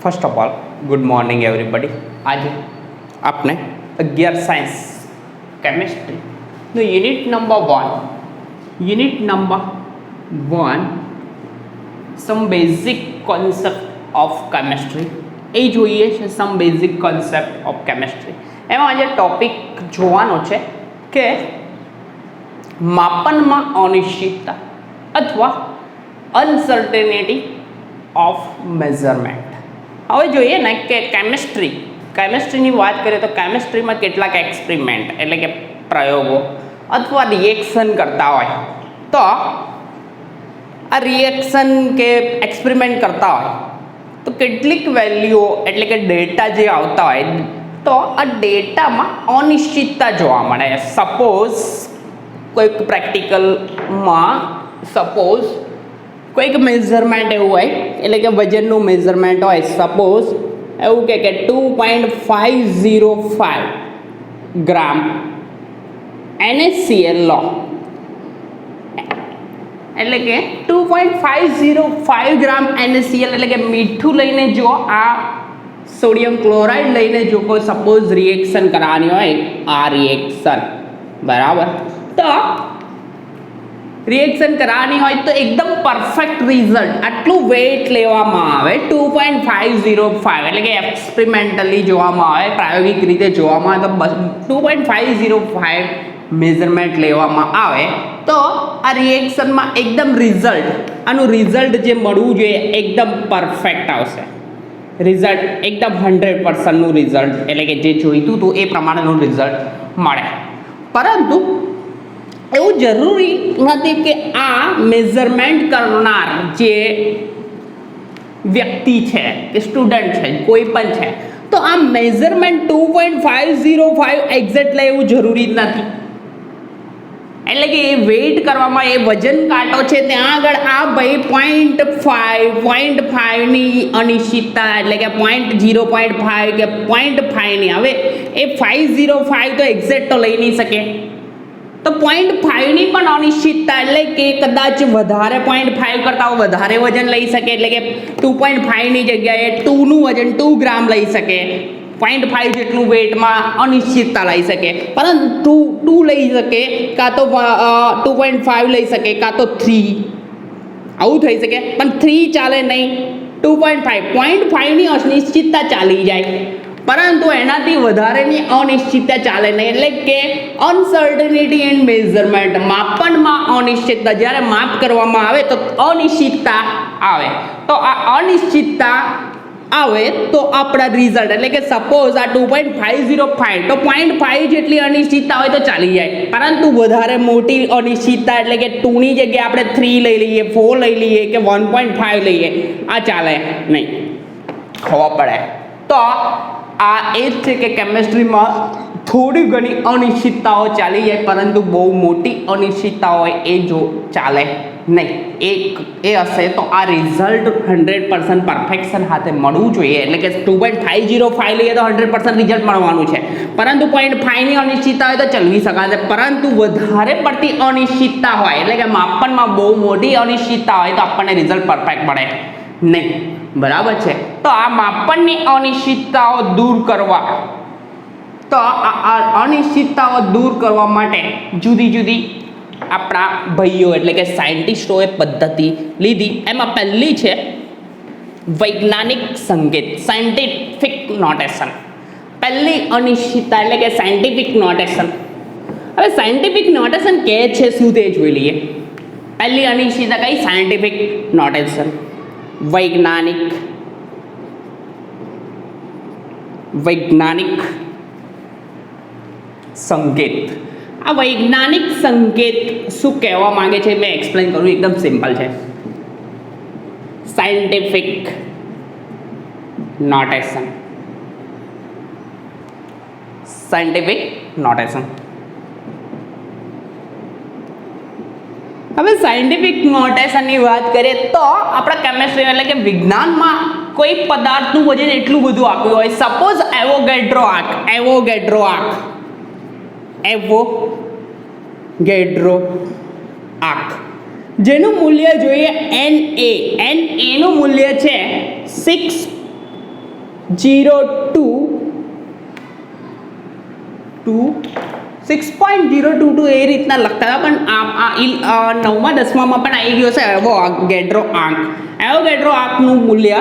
First of all good morning everybody. આજે આપણે 11 science કેમિસ્ટ્રીનું unit number 1 some basic concept of chemistry એ જોઈએ છે. Some basic concept of chemistry એમાં આજે ટોપિક જોવાનો છે કે માપનમાં અનિશ્ચિતતા અથવા અનસર્ટેનિટી ઓફ મેઝરમેન્ટ. હવે જોઈએ ને કે કેમિસ્ટ્રીની વાત કરીએ તો કેમિસ્ટ્રીમાં કેટલાક એક્સપેરિમેન્ટ એટલે કે પ્રયોગો અથવા રિએક્શન કરતા હોય તો આ રિએક્શન કે એક્સપેરિમેન્ટ કરતા હોય તો કેટલીક વેલ્યુઓ એટલે કે ડેટા જે આવતા હોય તો આ ડેટામાં અનિશ્ચિતતા જોવા મળે. સપોઝ કોઈક પ્રેક્ટિકલમાં કોઈક મેઝરમેન્ટ એવું હોય એટલે કે વજનનું મેઝરમેન્ટ હોય. સપોઝ એવું કે 2.505 ગ્રામ NaCl લો એટલે કે 2.505 ગ્રામ NaCl એટલે કે મીઠું લઈને જો આ સોડિયમ ક્લોરાઇડ લઈને જો કોઈ સપોઝ રિએક્શન કરવાની હોય આ રિએક્શન બરાબર તો રિએક્શન કરવાની હોય તો એકદમ પરફેક્ટ રિઝલ્ટ આટલું વેટ લેવામાં આવે 2.505 એટલે કે એક્સપેરિમેન્ટલી જોવામાં આવે પ્રાયોગિક રીતે જોવામાં આવે તો 2.505 મેઝરમેન્ટ લેવામાં આવે તો આ રિએક્શનમાં એકદમ આનું રિઝલ્ટ જે મળવું જોઈએ એકદમ પરફેક્ટ આવશે. રિઝલ્ટ એકદમ 100%નું રિઝલ્ટ એટલે કે જે જોઈતું હતું એ પ્રમાણેનું રિઝલ્ટ મળે. પરંતુ એવું જરૂરી નથી કે આ મેઝરમેન્ટ કરનાર જે વ્યક્તિ છે કે સ્ટુડન્ટ છે કોઈ પણ છે તો આ મેઝરમેન્ટ 2.505 એક્ઝેક્ટ લે એવું જરૂરી નથી. એટલે કે એ વેઇટ કરવામાં એ વજન કાંટો છે ત્યાં આગળ આ ભાઈ 0.5ની અનિશ્ચિતતા એટલે કે 0.5 કે 0.5ની હવે એ 505 તો એક્ઝેક્ટ તો લઈ નહીં શકે તો 0.5ની પણ અનિશ્ચિતતા એટલે કે કદાચ વધારે 0.5 કરતાં વધારે વજન લઈ શકે એટલે કે 2.5ની જગ્યાએ 2નું વજન 2 ગ્રામ લઈ શકે 0.5 જેટલું વેટમાં અનિશ્ચિતતા લઈ શકે પરંતુ 2 લઈ શકે કાં તો 2.5 લઈ શકે કાં તો 3 આવું થઈ શકે પણ 3 ચાલે નહીં 0.5ની અનિશ્ચિતતા ચાલી જાય પરંતુ એનાથી વધારેની અનિશ્ચિતતા ચાલે નહીં એટલે કે અનસર્ટનિટી ઇન મેઝરમેન્ટ માપનમાં અનિશ્ચિતતા જ્યારે માપ કરવામાં આવે તો અનિશ્ચિતતા આવે તો આ અનિશ્ચિતતા આવે તો આપણા રિઝલ્ટ એટલે કે સપોઝ આ 2.505 તો 0.5 જેટલી અનિશ્ચિતતા હોય તો ચાલી જાય પરંતુ વધારે મોટી અનિશ્ચિતતા એટલે કે 2ની જગ્યાએ આપણે 3 લઈ લઈએ 4 લઈ લઈએ કે 1.5 લઈએ આ ચાલે નહીં ખબર પડે. તો આ એ જ છે કે કેમિસ્ટ્રીમાં થોડી ઘણી અનિશ્ચિતતાઓ ચાલી જાય પરંતુ બહુ મોટી અનિશ્ચિતતા હોય એ જો ચાલે નહીં એ હશે તો આ રિઝલ્ટ 100% પરફેક્શન સાથે મળવું જોઈએ એટલે કે 2.505 લઈએ તો 100% રિઝલ્ટ મળવાનું છે પરંતુ 0.5ની અનિશ્ચિતતા હોય તો ચલવી શકાશે પરંતુ વધારે પડતી અનિશ્ચિતતા હોય એટલે કે માપનમાં બહુ મોટી અનિશ્ચિતતા હોય તો આપણને રિઝલ્ટ પરફેક્ટ મળે નહીં. બરાબર છે. તો આ માપનની અનિશ્ચિતતાઓ દૂર કરવા માટે જુદી જુદી આપણા ભાઈઓ એટલે કે સાયન્ટિસ્ટોએ પદ્ધતિ લીધી. એમાં પહેલી છે વૈજ્ઞાનિક સંકેત સાયન્ટિફિક નોટેશન. પહેલી અનિશ્ચિતતા એટલે કે સાયન્ટિફિક નોટેશન. હવે સાયન્ટિફિક નોટેશન કહે છે શું તે જોઈ લઈએ. પહેલી અનિશ્ચિતતા કઈ સાયન્ટિફિક નોટેશન વૈજ્ઞાનિક સંકેત. આ વૈજ્ઞાનિક સંકેત શું કહેવા માંગે છે મેં એક્સપ્લેન કરું એકદમ સિમ્પલ છે. સાયન્ટિફિક નોટેશન હવે સાયન્ટિફિક નોટેશનની વાત કરીએ તો આપણા કેમિસ્ટ્રી એટલે કે વિજ્ઞાનમાં કોઈ પદાર્થનું વજન એટલું બધું આપ્યું હોય સપોઝ એવોગેડ્રો આર્ક જેનું મૂલ્ય જોઈએ Na નું મૂલ્ય છે 6 6.022 એ રીતના લખતા હતા, પણ નવમા દસમામાં પણ આવી ગયો છે એવોગેડ્રો આંક. એવોગેડ્રો આંકનું મૂલ્ય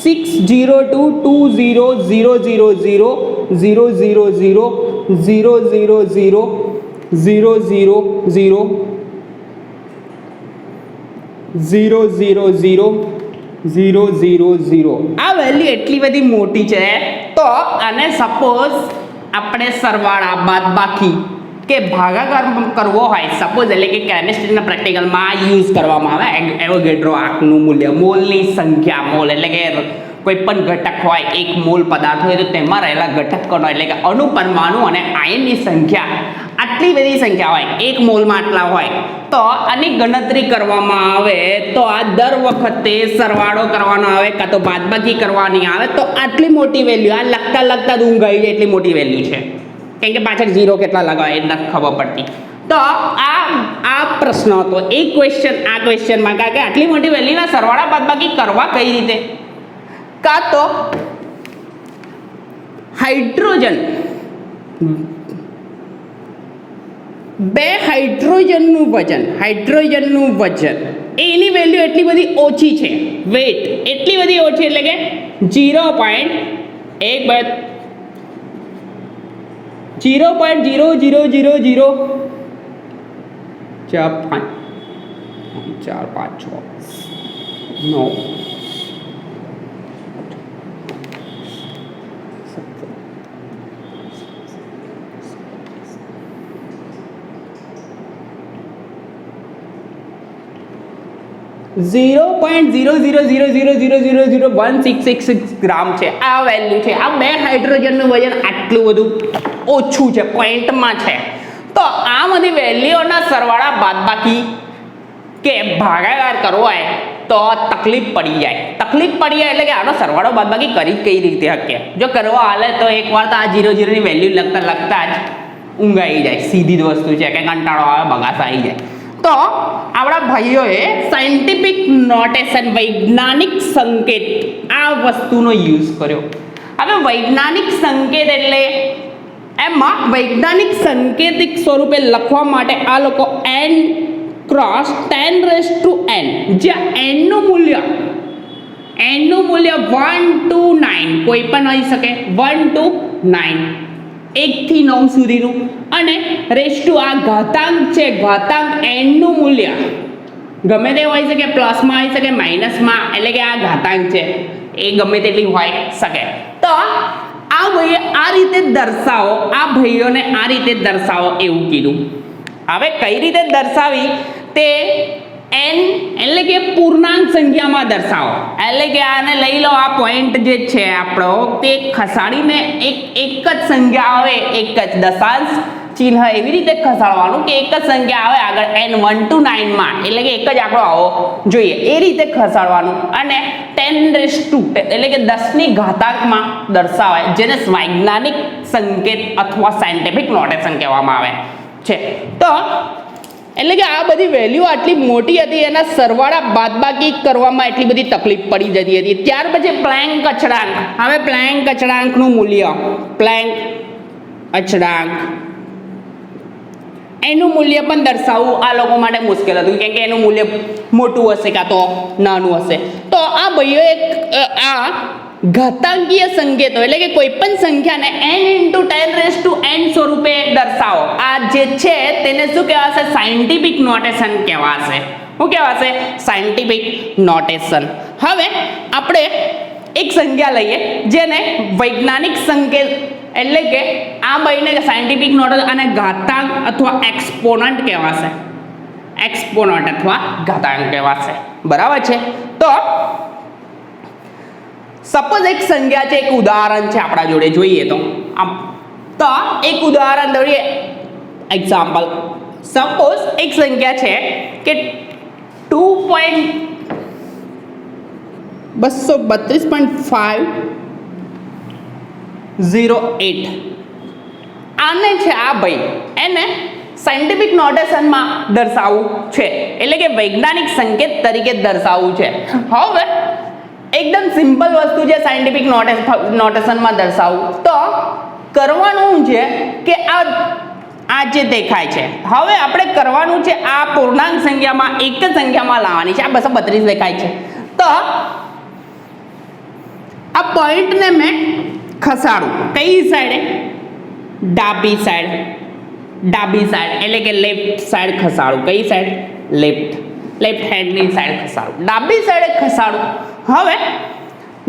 6022000000000000000 આ વેલ્યુ એટલી બધી મોટી છે. તો આને સપોઝ આપણે સરવાળા બાદબાકી કે ભાગાકાર કરવો હોય સપોઝ, એટલે કે કેમિસ્ટ્રીના પ્રેક્ટિકલમાં યુઝ કરવામાં આવે એવોગેડ્રો આંકનું મૂલ્ય. મોલની સંખ્યા, મોલ એટલે કે કોઈ પણ ઘટક હોય, એક મોલ પદાર્થ હોય તો તેમાં રહેલા ઘટકોનો એટલે કે અણુ, પરમાણુ અને આયનની સંખ્યા આટલી બધી સંખ્યા હોય, એક મોલમાં આટલા હોય, તો આની ગણતરી કરવામાં આવે તો આ દર વખતે સરવાળો કરવાનો આવે કાં તો બાદબાકી કરવાની આવે. તો આટલી મોટી વેલ્યુ આ લખતા લખતા ઊંઘ આવી જાય એટલી મોટી વેલ્યુ છે, કેમ કે પાછળ ઝીરો કેટલા લગાવે એ નથી ખબર પડતી. તો આ પ્રશ્ન હતો, એ ક્વેશ્ચનમાં કે આટલી મોટી વેલ્યુના સરવાળા બાદબાકી કરવા કઈ રીતે, કાં તો હાઇડ્રોજન, બે હાઇડ્રોજનનું વજન એની વેલ્યુ એટલી બધી ઓછી છે, વેટ એટલી બધી ઓછી એટલે કે 0.0000000166 ગ્રામ છે આ વેલ્યુ છે. આ બે હાઇડ્રોજનનું વજન આટલું બધું ઓછું છે, પોઈન્ટમાં છે. તો આ બધી વેલ્યુઓના સરવાળા બાદબાકી કે ભાગાકાર કરવો હોય તો તકલીફ પડી જાય એટલે કે આનો સરવાળો બાદબાકી કરી કઈ રીતે શકીએ. જો કરવા હાલે તો એકવાર તો આ 00 ની વેલ્યુ લખતા જ ઊંઘ આવી જાય, સીધી જ વસ્તુ છે કે કંટાળો આવે, બગાસ આવી જાય. તો આપણા ભાઈઓએ સાયન્ટિફિક નોટેશન, વૈજ્ઞાનિક સંકેત આ વસ્તુનો યુઝ કર્યો. હવે વૈજ્ઞાનિક સંકેત એટલે એમાં વૈજ્ઞાનિક સંકેતિક સ્વરૂપે લખવા માટે આ લોકો n ક્રોસ 10⁻n, જ્યાં n નું મૂલ્ય 1 to 9 કોઈ પણ હોઈ શકે, 1 to 9, 1 થી 9 સુધીનું, અને રેસ્ટુ આ ઘાતાંક છે, ઘાતાંક n નું મૂલ્ય ગમે તે હોઈ શકે, પ્લસમાં હોઈ શકે, માઇનસમાં, એટલે કે આ ઘાતાંક છે એ ગમે તેટલી હોઈ શકે. તો આ ભાઈએ આ રીતે દર્શાવો, આ ભાઈઓને આ રીતે દર્શાવો એવું કીધું. હવે કઈ રીતે દર્શાવી તે n એટલે કે પૂર્ણાંક સંખ્યામાં દર્શાવો. એટલે કે આને લઈ લો, આ પોઈન્ટ જે છે આપણો તે ખસાડીને એક જ સંખ્યા આવે, એક જ દશાંશ ચિહ્ન એવી રીતે ખસાડવાનું કે એક જ સંખ્યા આવે આગળ n 1 to 9 માં, એટલે કે એક જ આંકડો આવો જોઈએ એ રીતે ખસાડવાનું. અને 10⁻, એટલે કે 10 ની ઘાતાંકમાં દર્શાવાય, જેને વૈજ્ઞાનિક સંકેત અથવા સાયન્ટિફિક નોટેશન કહેવામાં આવે છે. તો એટલે કે આ બધી વેલ્યુ આટલી મોટી હતી, એના સરવાળા બાદબાકી કરવામાં એટલી બધી તકલીફ પડી જતી હતી. ત્યાર પછી પ્લેન્ક અચળાંક. હવે પ્લેન્ક અચળાંકનું મૂલ્ય, પ્લેન્ક અચળાંક એનું મૂલ્ય પણ દર્શાવવું આ લોકો માટે મુશ્કેલ હતું, કેમ કે એનું મૂલ્ય મોટું હશે કાં તો નાનું હશે. તો આ ભાઈઓ આ ઘાતાંકીય સંકેતો એટલે કે કોઈ પણ સંખ્યાને n × 10⁻n સ્વરૂપે દર્શાવો. આ જે છે તેને શું કહેવાશે? સાયન્ટિફિક નોટેશન કહેવાશે. શું કહેવાશે? Scientific notation. હવે આપણે એક સંખ્યા લઈએ જેને વૈજ્ઞાનિક સંકેત એટલે કે આ ભાઈને સાયન્ટિફિક નોટેશન અને ઘાતાંક અથવા એક્સપોનન્ટ કહેવાશે. એક્સપોનન્ટ અથવા ઘાતાંક કહેવાશે. બરાબર છે? તો સપોઝ એક સંખ્યા છે, એક ઉદાહરણ છે આપણા જોડે, જોઈએ તો એક ઉદાહરણ જોઈએ. એક્ઝામ્પલ, સપોઝ એક સંખ્યા છે કે 232.508 આને છે આ ભાઈ એને સાયન્ટિફિક નોટેશનમાં દર્શાવવું છે, એટલે કે વૈજ્ઞાનિક સંકેત તરીકે દર્શાવવું છે. હવે એકદમ સિમ્પલ વસ્તુ છે સાયન્ટિફિક નોટેશનમાં દર્શાવું તો કરવાનું છે કે આ જે દેખાય છે હવે આપણે કરવાનું છે આ પૂર્ણાંક સંખ્યામાં એક જ સંખ્યામાં લાવવાની છે. આ 232 દેખાય છે તો આ પોઈન્ટને મેં ખસાડું કઈ સાઈડે ડાબી સાઈડ એટલે કે લેફ્ટ સાઈડ ખસાડું. કઈ સાઈડ લેફ્ટ હેન્ડની સાઈડ ખસાડું. ડાબી સાઈડે ખસાડું. હવે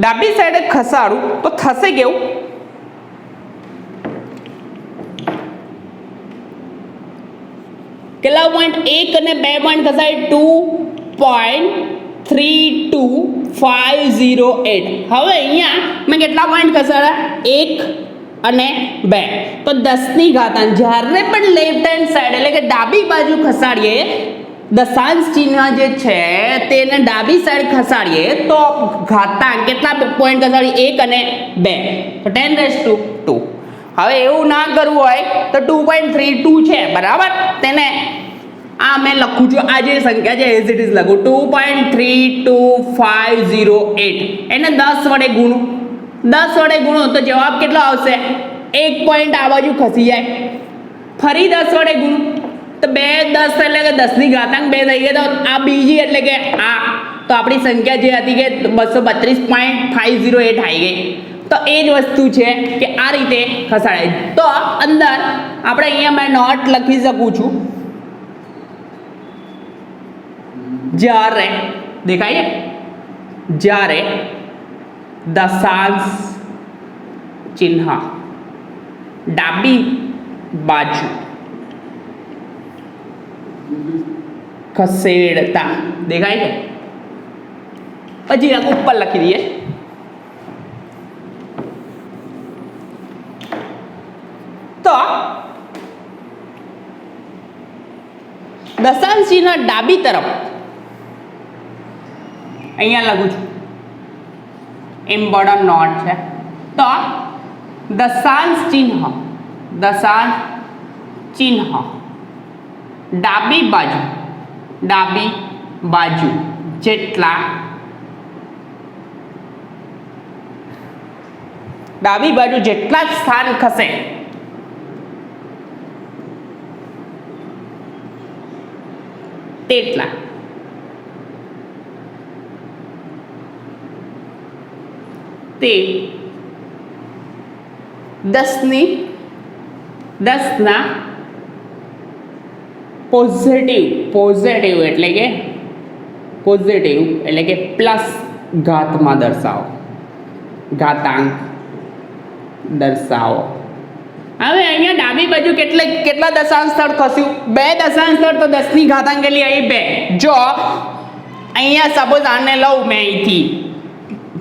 ડાબી સાઈડે ખસાડું તો થશે કેવું કેટલા પોઈન્ટ 1 અને 2 પોઈન્ટ ખસાડી 2.32508. હવે અહીંયા મેં કેટલા પોઈન્ટ ખસાડ્યા 1 અને 2 તો 10 ની ઘાતાંક જ્યારે પણ લેફ્ટ હેન્ડ સાઈડ એટલે કે ડાબી બાજુ ખસાડીએ દશાંશ ચિહ્ન જે છે તેને ડાબી સાઈડ ખસાડીએ તો ઘાતાંક કેટલા પોઈન્ટ ખસાડીએ 1 અને 2 તો 10⁻². હવે એવું ના કરવું હોય તો 2.32 છે બરાબર તેને આ મેં લખું છું આ જે સંખ્યા છે એઝ ઇટ ઇઝ લખું 2.32508 એને 10 વડે ગુણું 10 વડે ગુણો તો જવાબ કેટલો આવશે 1 પોઈન્ટ આ બાજુ ખસી જાય ફરી 10 વડે ગુણું તો 2 10 એટલે કે 10 ની ઘાતાંક 2 થઈ ગઈ તો આ બીજી એટલે કે આ તો આપણી સંખ્યા જે હતી કે 232.508 આવી ગઈ. તો એ જ વસ્તુ છે કે આ રીતે ખસાડાય. તો અંદર આપણે અહીંયા મેં નોટ લખી શકું છું જ્યારે દેખાય જ્યારે દશાંશ ચિહ્ન ડાબી બાજુ ખસેડતા દેખાય છે પછી ઉપર લખી દઈએ તો દશાંશ ચિહ્ન ડાબી તરફ અહીંયા લખું છું ઇમ્પોર્ટન્ટ નોટ છે તો દશાંશ ચિહ્ન ડાબી બાજુ જેટલા સ્થાન ખસે તેટલા તે 10 પોઝિટિવ એટલે કે પ્લસ ઘાતમાં દર્શાવો ઘાતાંક દર્શાવો. હવે અહીંયા ડાબી બાજુ કેટલા દશાંશ સ્થળ ખસ્યું 2 દશાંશ સ્થળ તો 10 ની ઘાતાંક કેટલી અહીં 2 જો અહીંયા સપોઝ આને લઉં મેં અહીંથી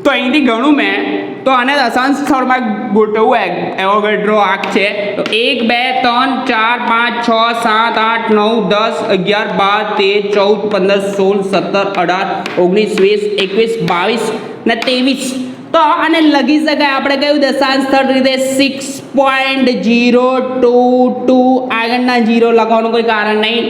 તો અહીંથી ગણું મેં તો આને દશાંશ સ્થળમાં ગોઠવવું એવોગાડ્રો આંક છે તો 1 2 3 4 5 6 7 8 9 10 11 12 13 14 15 16 17 18 19 20 21 22 ને 23 તો આને લખી શકાય આપણે કયું દશાંશ સ્થળ રીતે 6.022 આગળના 0 લખવાનું કોઈ કારણ નહીં.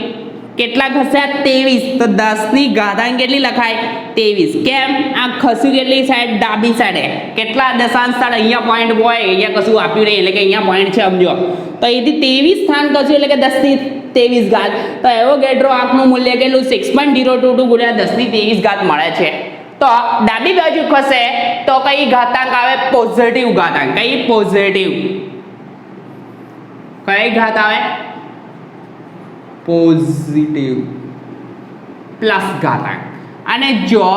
કેટલા ખસ્યા 23 તો 10 ની ઘાતાંક કેટલી લખાય 23 કેમ આ ખસ્યું કેટલી સાઈડ ડાબી સાઈડે કેટલા દશાંશ સ્થળ અહીંયા પોઈન્ટ હોય અહીંયા કશું આપ્યું નહીં એટલે કે અહીંયા પોઈન્ટ છે સમજો તો અહીંથી 23 સ્થાન ખસ્યું એટલે કે 10 ની 23 ઘાત તો એવોગાડ્રો આંકનું મૂલ્ય કેટલું 6.022 ગુણ્યા 10 ની 23 ઘાત મળે છે. તો ડાબી બાજુ ખસે તો કઈ ઘાતાંક આવે પોઝિટિવ ઘાતાંક કઈ ઘાત આવે પોઝિટિવ પ્લસ ઘાતાંક. અને જો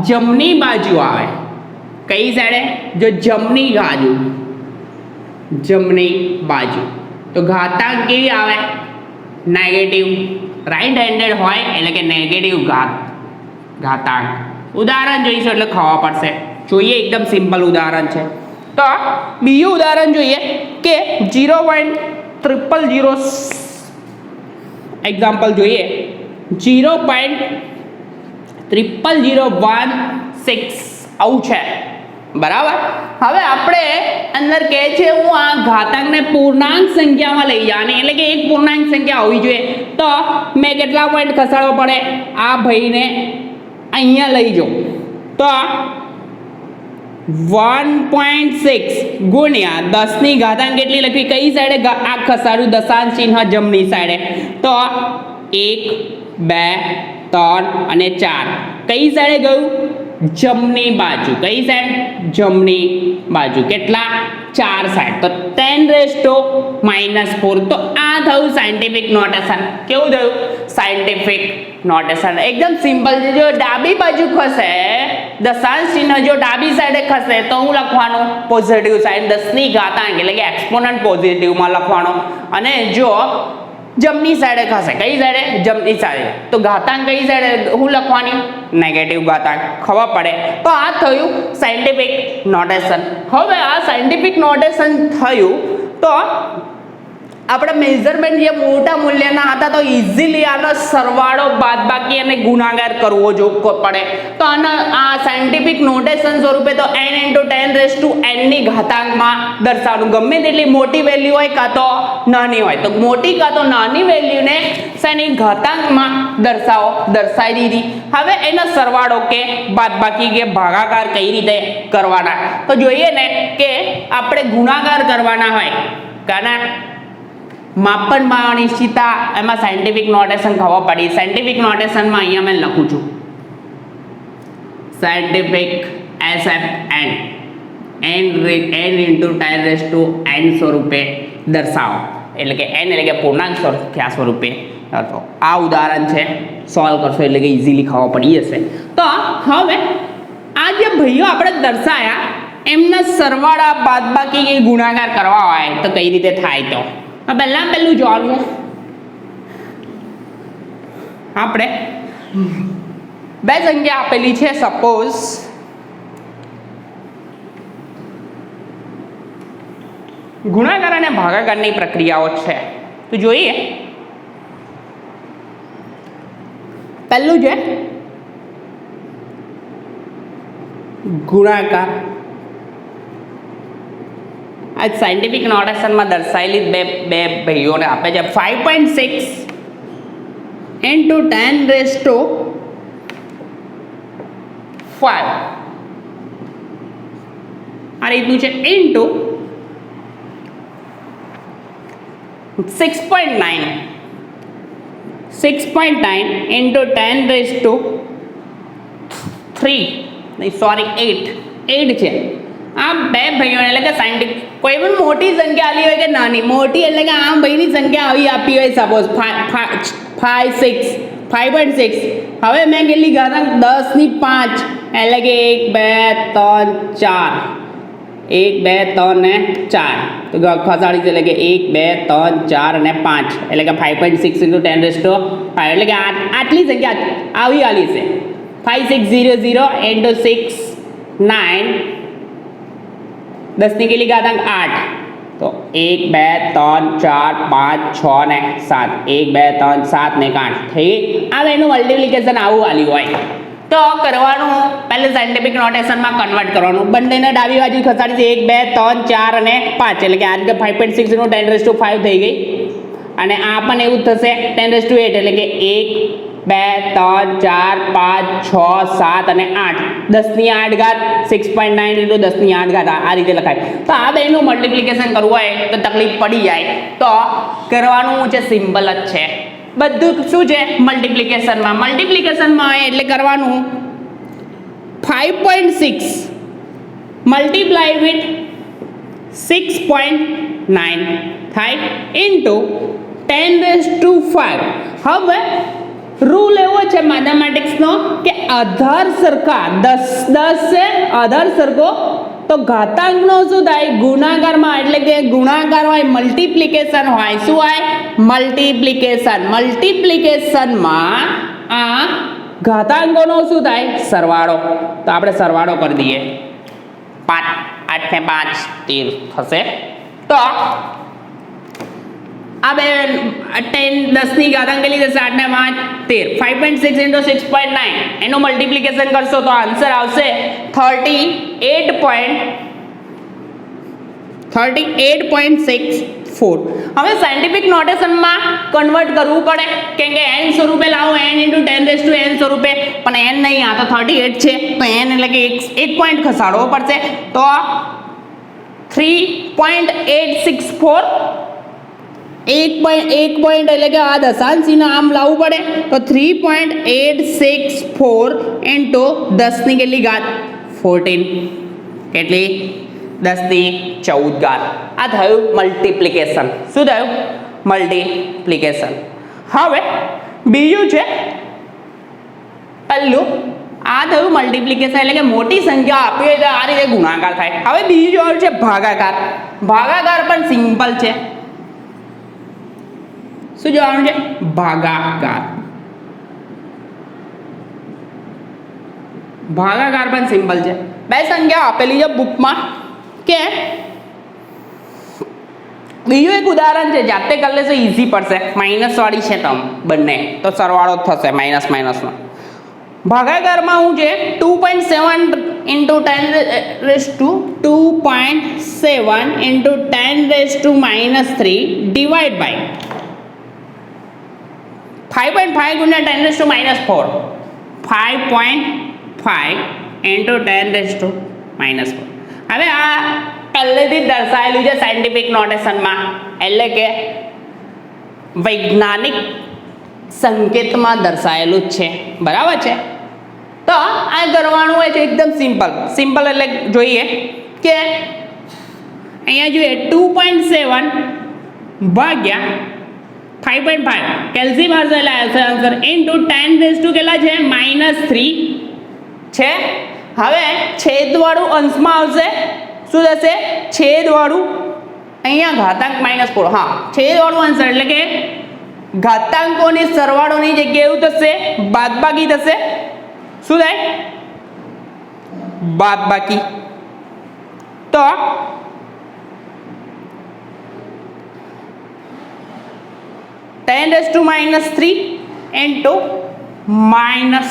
જમણી બાજુ આવે કઈ સાઈડે જો જમણી બાજુ તો ઘાતાંક કેવી આવે નેગેટિવ રાઈટ હેન્ડેડ હોય એટલે કે નેગેટિવ ઘાતાંક. ઉદાહરણ જોઈશું એટલે ખબર પડશે. જોઈએ એકદમ સિમ્પલ ઉદાહરણ છે તો બીજું ઉદાહરણ જોઈએ કે 0.000 એક્ઝામ્પલ જોઈએ 0.00016 આવું છે બરાબર. હવે આપણે અંદર કહે છે હું આ ઘાતાંકને પૂર્ણાંક સંખ્યામાં લઈ જવાની એટલે કે એક પૂર્ણાંક સંખ્યા હોવી જોઈએ તો મેં કેટલા પોઈન્ટ ખસાડવો પડે આ ભાઈને અહીંયા લઈ જાઉં તો 1.6 ગુણ્યા 10 ની ઘાતાંક કેટલી લખવી, કઈ સાઈડે આ ખસાડ્યું દશાંશ ચિહ્ન જમણી સાઈડે, તો 1 2 3 અને 4 કઈ સાઈડે ગયું, જમણી બાજુ, કઈ સાઈડ, જમણી બાજુ, કેટલા 4 સાઈડ, તો 10⁻⁻4, તો આ થયું સાયન્ટિફિક નોટેશન. કેવું થયું, સાયન્ટિફિક નોટેશન. એકદમ સિમ્પલ છે. જો ડાબી બાજુ ખસે દશાંશ ચિહ્ન જો ડાબી સાઈડે ખસે તો હું લખવાનું પોઝિટિવ સાઈડ 10 ની ઘાતાંક એટલે કે એક્સપોનન્ટ પોઝિટિવમાં લખવાનો, અને જો જમણી સાઈડે ખસે, કઈ સાઈડે, જમણી સાઈડે, તો ઘાતાંક કઈ સાઈડે હું લખવાની, નેગેટિવ ઘાતાંક. ખબર પડે. તો આ થયું સાયન્ટિફિક નોટેશન. હવે આ સાયન્ટિફિક નોટેશન થયું તો આપણે મેઝરમેન્ટ જે મોટા મૂલ્યના હતા તો ઇઝીલી આનો સરવાળો બાદબાકી અને ગુણાકાર કરવો જો પડે. તો આના આ સાયન્ટિફિક નોટેશન સ્વરૂપે તો n × 10⁻n ની ઘાતાંકમાં દર્શાવવાનું. ગમે તેટલી મોટી વેલ્યુ હોય કાં તો નાની હોય, તો મોટી કાં તો નાની વેલ્યુને શેની ઘાતાંકમાં દર્શાવી દીધી. હવે એનો સરવાળો કે બાદબાકી કે ભાગાકાર કઈ રીતે કરવાના, તો જોઈએ ને કે આપણે ગુણાકાર કરવાના હોય કાના માપનમાં અનિશ્ચિતતા, એમાં સાયન્ટિફિક નોટેશન ખબર પડી. સાયન્ટિફિક નોટેશનમાં અહીંયા મેં લખું છું સાયન્ટિફિક SFN n × 10⁻n સ્વરૂપે દર્શાવો, એટલે કે n એટલે કે પૂર્ણાંક સંખ્યા સ્વરૂપે. તો આ ઉદાહરણ છે, સોલ્વ કરશો એટલે કે ઇઝીલી ખબર પડી જશે. તો હવે આ જે ભાઈઓ આપણે દર્શાયા એમના સરવાળા બાદબાકી કે ગુણાકાર કરવા હોય તો કઈ રીતે થાય, તો પહેલું જોવાનું છે આપણે બે સંખ્યા આપેલી છે. સપોઝ ગુણાકાર અને ભાગાકારની પ્રક્રિયાઓ છે, તો જોઈએ. પહેલું છે ગુણાકાર. આ સાયન્ટિફિક નોટેશનમાં દર્શાવેલી બે ભાઈઓને આપે છે 5.6 × 10⁵ આ રીતનું છે, ઇન્ટુ 6.9 × 8 છે. આ બે ભાઈઓને એટલે કે સાયન્ટિફિક કોઈ પણ મોટી સંખ્યા આલી હોય કે નાની, મોટી એટલે કે આ ભાઈની સંખ્યા આવી આપી હોય, સપોઝ 5.6. હવે મેં કેટલી ઘાતાંક 10 ની 5 એટલે કે 1 2 3 4 1 2 3 ને 4 તો ખસાડી એટલે કે 1 2 3 4 અને 5 એટલે કે 5.6 × 10⁵ એટલે કે આટલી સંખ્યા આવી આલી છે. 5600 × 6 9 10 ની કેટલી ઘાતાંક 8, તો 1 2 3 4 5 6 ને 7 1 2 3 7 ને 8 થઈ ગઈ. હવે એનું મલ્ટિપ્લિકેશન આવું આલ્યું હોય તો કરવાનું પહેલે સાયન્ટિફિક નોટેશનમાં કન્વર્ટ કરવાનું. બંનેને ડાબી બાજુ ખસાડી છે 1 2 3 4 અને 5 એટલે કે આ રીતે 5.6 × 10⁵ થઈ ગઈ. અને આ પણ એવું જ થશે 10⁸ એટલે કે 1 2 3 4 5 6 7 અને 8 10 ની 8 ઘાત 6.9 × 10 ની 8 ઘાત આ રીતે લખાય. તો આ બેનું મલ્ટિપ્લિકેશન કરવું હોય તો તકલીફ પડી જાય, તો કરવાનું છે સિમ્પલ જ છે બધું. શું છે મલ્ટિપ્લિકેશનમાં એટલે કરવાનું 5.6 મલ્ટીપ્લાય વિથ 6.9 થાય ઇન્ટુ 10⁵. હવે રૂલ એવો છે મેથેમેટિક્સનો કે આધાર સરખા 10 છે, આધાર સરખો તો ઘાતાંકનો શું થાય ગુણાકારમાં, એટલે કે ગુણાકાર હોય મલ્ટીપ્લિકેશન હોય. શું હોય મલ્ટીપ્લિકેશનમાં આ ઘાતાંકોનો શું થાય સરવાળો. તો આપણે સરવાળો કરી દઈએ 5 8 ને 5 13 થશે. તો આ બે 10 ની ઘાતાંક કેટલી થશે 8 ને 5 13 5.6 × 6.9 એનું મલ્ટીપ્લિકેશન કરશો તો આન્સર આવશે 38.6 38.64. હવે સાયન્ટિફિક નોટેશનમાં કન્વર્ટ કરવું પડે કેમ કે n સ્વરૂપે લાવો n × 10⁻n સ્વરૂપે, પણ n નહીં, આ તો 38 છે તો n એટલે કે એક પોઈન્ટ ખસાડવો પડશે, તો 3.864 એક પોઈન્ટ એટલે કે આ દશાંશીને આમ લાવવું પડે તો 3.864 ઇન્ટુ 10 ની કેટલી ઘાત 14, કેટલી 10 ની 14 ઘાત. આ થયું મલ્ટીપ્લિકેશન. શું થયું? મલ્ટીપ્લિકેશન. હવે બીજું છે પહેલું, આ થયું મલ્ટીપ્લિકેશન એટલે કે મોટી સંખ્યા આપી હોય તો આ રીતે ગુણાકાર થાય. હવે બીજું જોવાનું છે ભાગાકાર. ભાગાકાર પણ સિમ્પલ છે. શું જોવાનું છે? ભાગાકાર. ભાગાકાર પણ સિમ્પલ છે. બે સંખ્યા આપેલી છે બુકમાં કે બીજું એક ઉદાહરણ છે, જાતે કરી લેશો ઈઝી પડશે. માઇનસ વાળી છે તમ બંને તો સરવાળો થશે માઇનસ માઇનસનો. ભાગાકારમાં હું છે 2.7 ઇન્ટુ 10⁻³ ડિવાઈડ બાય 5.5 ગુણ્યા 10⁻⁴. 5.5 ઇન્ટુ 10⁻⁴. હવે આ પહેલેથી જ દર્શાવેલું છે સાયન્ટિફિક નોટેશનમાં, એટલે કે વૈજ્ઞાનિક સંકેતમાં દર્શાવેલું જ છે. બરાબર છે? તો આ કરવાનું હોય છે એકદમ સિમ્પલ એટલે જોઈએ કે અહીંયા જોઈએ 2.7 ભાગ્યા 5.5 કેલ્સિયમ હશે એટલે આવશે આન્સર ઇન્ટુ 10⁻⁻ કેટલા છે -3 છે. હવે છેદવાળું અંશમાં આવશે, શું થશે? છેદવાળું અહીંયા ઘાતાંક -4. હા, છેદવાળું અંશ એટલે કે ઘાતાંકોની સરવાળોની જગ્યાએ એવું થશે બાદબાકી થશે. શું થાય? બાદબાકી. તો (10⁻³ ઇન્ટુ માઇનસ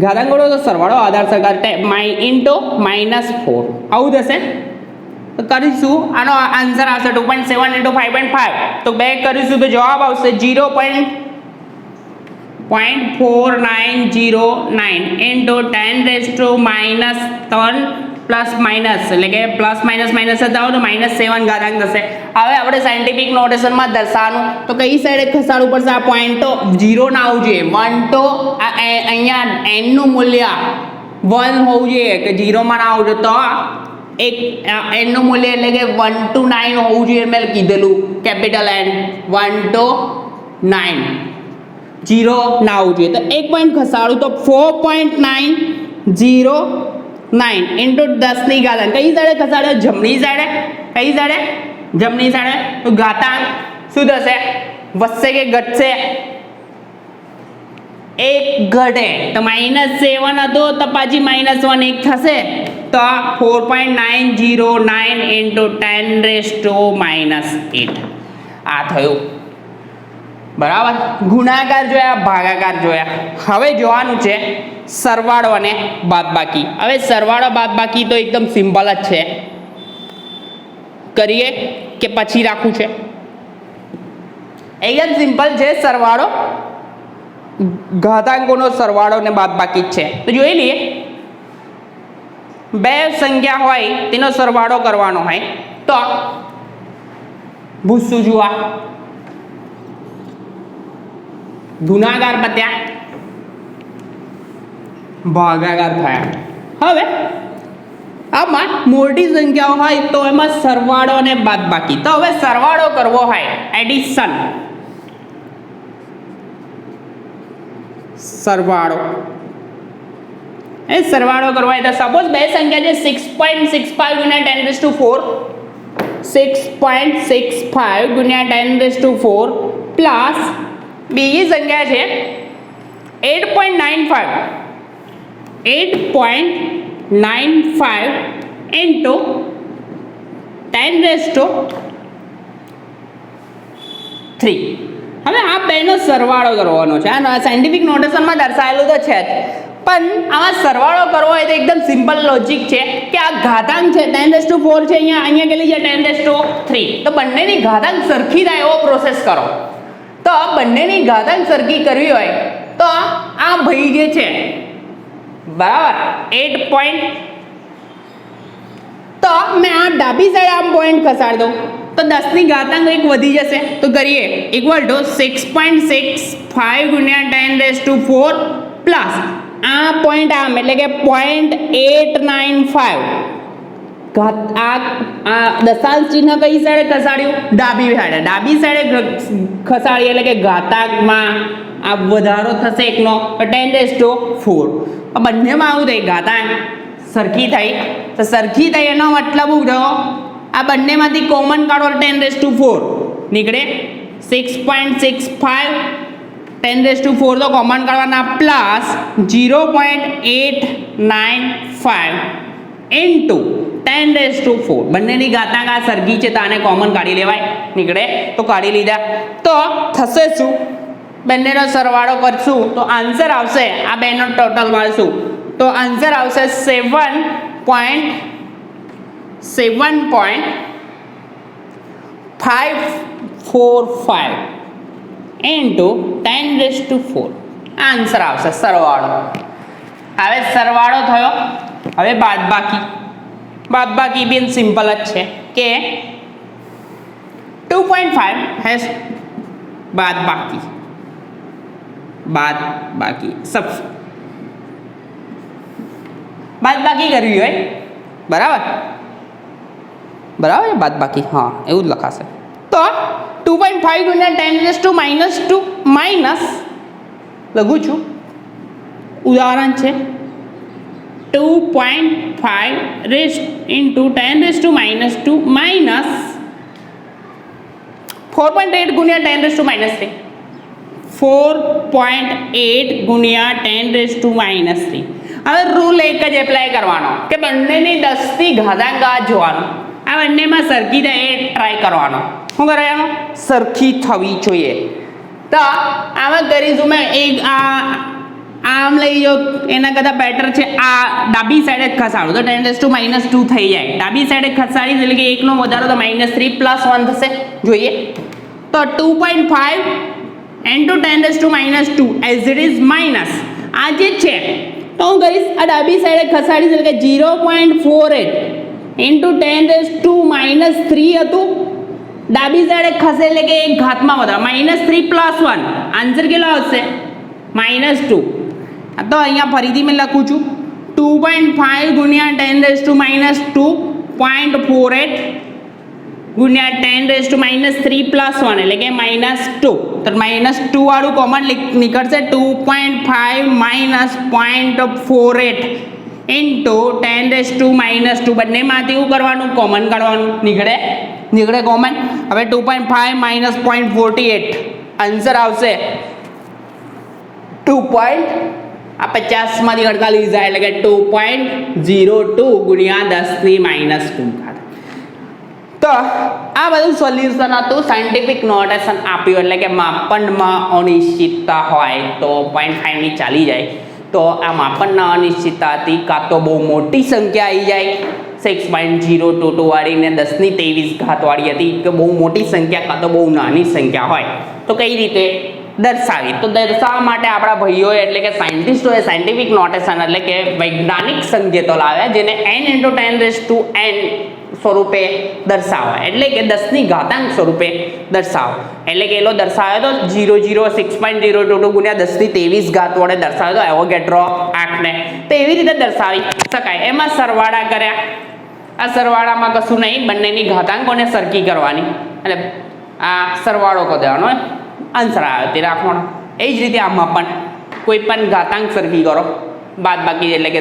ઘાતાંકોનો તો સરવાળો આધાર સરકાર ઇન્ટુ -4 આવું થશે. તો કરીશું આનો આન્સર આવશે 2.7 ઇન્ટુ 5.5. તો બે કરીશું તો જવાબ આવશે 0.4909 ઇન્ટુ 10⁻³ પ્લસ માઇનસ એટલે કે પ્લસ માઇનસ થતા હોય તો -7 ઘાતાંક થશે. હવે આપણે સાયન્ટિફિક નોટેશનમાં દર્શાવવાનું તો કઈ સાઈડે ખસાડવું પડશે? આ પોઈન્ટ તો 0 ના આવવું જોઈએ. 1 તો અહીંયા n નું મૂલ્ય 1 હોવું જોઈએ કે 0 માં ના આવવું જોઈએ. તો એક n નું મૂલ્ય એટલે કે 1 to 9 હોવું જોઈએ. મેં કીધેલું કેપિટલ N 1 to 9, 0 ના આવવું જોઈએ. તો એક પોઈન્ટ ખસાડું તો 4.909 ઇન્ટુ 10 ની ઘાતાંક કઈ સાઈડે ખસાડ્યો? જમણી સાઈડે. કઈ સાઈડે? જમણી સાઈડે. તો ઘાતાંક શું થશે? વધશે કે ઘટશે? એક ઘટે તો -7 હતો તો પાછી -1 એક થશે. તો 4.909 ઇન્ટુ 10⁻⁸ આ થયું. બરાબર? ગુણાકાર જોયા, ભાગાકાર જોયા. હવે જોવાનું છે સરવાળો અને બાદબાકી. હવે સરવાળો બાદબાકી તો એકદમ સિમ્પલ જ છે. કરીએ કે પછી રાખવું છે? એકદમ સિમ્પલ છે. સરવાળો ઘાતાંકોનો સરવાળો ને બાદબાકી જ છે. તો જોઈ લઈએ. બે સંખ્યા હોય તેનો સરવાળો કરવાનો હોય તો ભૂસું જોવા ગુણાકાર પત્યા, ભાગાકાર થયા. હવે આમાં મોટી સંખ્યાઓ હોય તો એમાં સરવાળો અને બાદબાકી. તો હવે સરવાળો કરવો હોય, એડિશન, સરવાળો કરવો હોય તો સપોઝ બે સંખ્યા છે 6.65 ગુણ્યા 10⁻⁴ 6.65 ગુણ્યા 10⁻⁴ પ્લસ બીજી સંખ્યા છે 8.95 ઇન્ટુ 10⁻³ હવે આ બેનો સરવાળો કરવાનો છે. આ સાયન્ટિફિક નોટેશનમાં દર્શાવેલું તો છે જ, પણ આમાં સરવાળો કરવો હોય તો એકદમ સિમ્પલ લોજિક છે કે આ ઘાતાંક છે 10⁴ છે, અહીંયા કેટલી છે 10⁵. તો બંનેની ઘાતાંક સરખી થાય એવો પ્રોસેસ કરો. તો બંનેની ઘાતાંક સરખી કરવી હોય તો આ ભાઈ જે છે બરાબર 8 પોઈન્ટ, તો મેં આ ડાબી સાઈડ આમ પોઈન્ટ ખસાડી દઉં તો 10 ની ઘાતાંક એક વધી જશે. તો કરીએ ઇક્વલ ટુ 6.65 ગુણ્યા 10⁴ પ્લસ આ પોઈન્ટ આમ એટલે કે 0.895. આ દશાંશ ચિહ્ન કઈ સાઈડે ખસાડ્યું? ડાબી સાઈડે. ડાબી સાઈડે ખસાડીએ એટલે કે ઘાતાંકમાં આ વધારો થશે એકનો 10⁴. આ બંનેમાં આવું થાય ઘાતાંક સરખી થઈ. તો સરખી થઈ એનો મતલબ શું થયો? આ બંનેમાંથી કોમન કાઢો 10⁴ નીકળે. 6.65 10⁴ તો કોમન કાઢવાના પ્લસ 0.895 ઇન્ટુ 10⁴. બંનેની ઘાતાંક આ સરખી છે તો આને કોમન કાઢી લેવાય. નીકળે તો કાઢી લીધા. તો થશે શું? બંનેનો સરવાળો કરશું તો આન્સર આવશે, આ બેનો ટોટલ મળશું તો આન્સર આવશે 7.545 ઇન્ટુ 10⁴. આન્સર આવશે સરવાળો. હવે સરવાળો થયો. હવે બાદબાકી બી સિમ્પલ જ છે કે 2.5 હેસ બાદબાકી કરવી હોય બરાબર બાદબાકી, હા એવું જ લખાશે. તો 2.5 ગુણ્યા 10⁻² માઇનસ લખું છું, ઉદાહરણ છે 2.5 ઇન્ટુ 10⁻² માઇનસ 4.8 ગુણ્યા 10⁻3. 4.8 ગુણ્યા 10⁻3. હવે રૂલ એક જ એપ્લાય કરવાનો કે બંનેની 10 ની ઘાતાંક જોવાનું, આ બંનેમાં સરખી થાય એ ટ્રાય કરવાનો. શું કરવાનું? સરખી થવી જોઈએ. તો આમાં કરીશું મેં એક આમ લઈ જાઓ, એના કરતાં બેટર છે આ ડાબી સાઈડે ખસાડું તો 10⁻² થઈ જાય. ડાબી સાઈડે ખસાડીશ એટલે કે એકનો વધારો તો -3 + 1 થશે. જોઈએ તો 2.5 into 10⁻² as it is minus આ જે છે તો હું કરીશ આ ડાબી સાઈડે ખસાડીશ એટલે કે 0.48 ઇન્ટુ 10⁻³ હતું. ડાબી સાઈડે ખસે એટલે કે એક ઘાતમાં વધારો -3 + 1 આન્સર કેટલો આવશે? -2. તો અહીંયા ફરીથી મેં લખું છું 2.5 ગુણ્યા 10⁻² 0.48 ગુણ્યા 10⁻³ + 1 એટલે કે -2. તો -2 વાળું કોમન નીકળશે. 2.5 માઇનસ 0.48 ઇન્ટુ 10⁻². બંનેમાંથી એવું કરવાનું કોમન કાઢવાનું. નીકળે કોમન. હવે 2.5 માઇનસ 0.48 આન્સર આવશે 50માંથી 48 જાય એટલે કે 2.02 ગુણ્યા 10⁻². તો આ બધું સોલ્યુશન હતું. સાયન્ટિફિક નોટેશન આપ્યું એટલે કે માપનમાં અનિશ્ચિતતા હોય તો 0.5 ની ચાલી જાય. તો આ માપનના અનિશ્ચિતતાથી કાં તો બહુ મોટી સંખ્યા આવી જાય 6.022 વાળીને 10⁻23 વાળી હતી કે બહુ મોટી સંખ્યા કાં તો બહુ નાની સંખ્યા હોય તો કઈ રીતે દર્શાવી? તો દર્શાવવા માટે આપણા ભાઈઓએ એટલે કે સાયન્ટિસ્ટોએ સાયન્ટિફિક નોટેશન એટલે કે વૈજ્ઞાનિક સંકેતો લાવ્યા જેને n × 10⁻n સ્વરૂપે દર્શાવો એટલે કે 10 ની ઘાતાંક સ્વરૂપે દર્શાવો. એટલે કે એલો દર્શાવ્યો તો 6.022 ગુણ્યા 10⁻23 વડે દર્શાવ્યો તો એવોગેડ્રો આંકને. તો એવી રીતે દર્શાવી શકાય. એમાં સરવાળા કર્યા. આ સરવાળામાં કશું નહીં, બંનેની ઘાતાંકોને સરખી કરવાની એટલે આ સરવાળો કરી દેવાનો, આન્સર આવે તે રાખવાનો. એ જ રીતે આમાં પણ કોઈ પણ ઘાતાંક સરખી કરો, બાદબાકી એટલે કે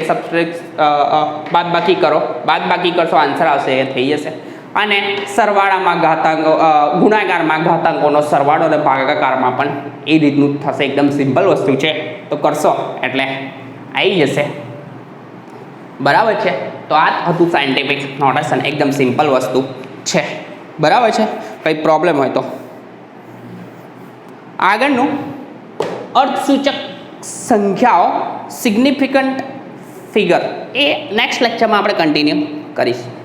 બાદબાકી કરશો આન્સર આવશે એ થઈ જશે. અને સરવાળામાં ઘાતાંકો ગુણાકારમાં ઘાતાંકોનો સરવાળો અને ભાગાકારમાં પણ એ રીતનું થશે. એકદમ સિમ્પલ વસ્તુ છે તો કરશો એટલે આવી જશે. બરાબર છે. તો આ જ હતું સાયન્ટિફિક નોટેશન. એકદમ સિમ્પલ વસ્તુ છે. બરાબર છે. કંઈ પ્રોબ્લેમ હોય તો આગળનું અર્થસૂચક સંખ્યાઓ સિગ્નિફિકન્ટ ફિગર એ નેક્સ્ટ લેક્ચરમાં આપણે કન્ટિન્યુ કરીશું.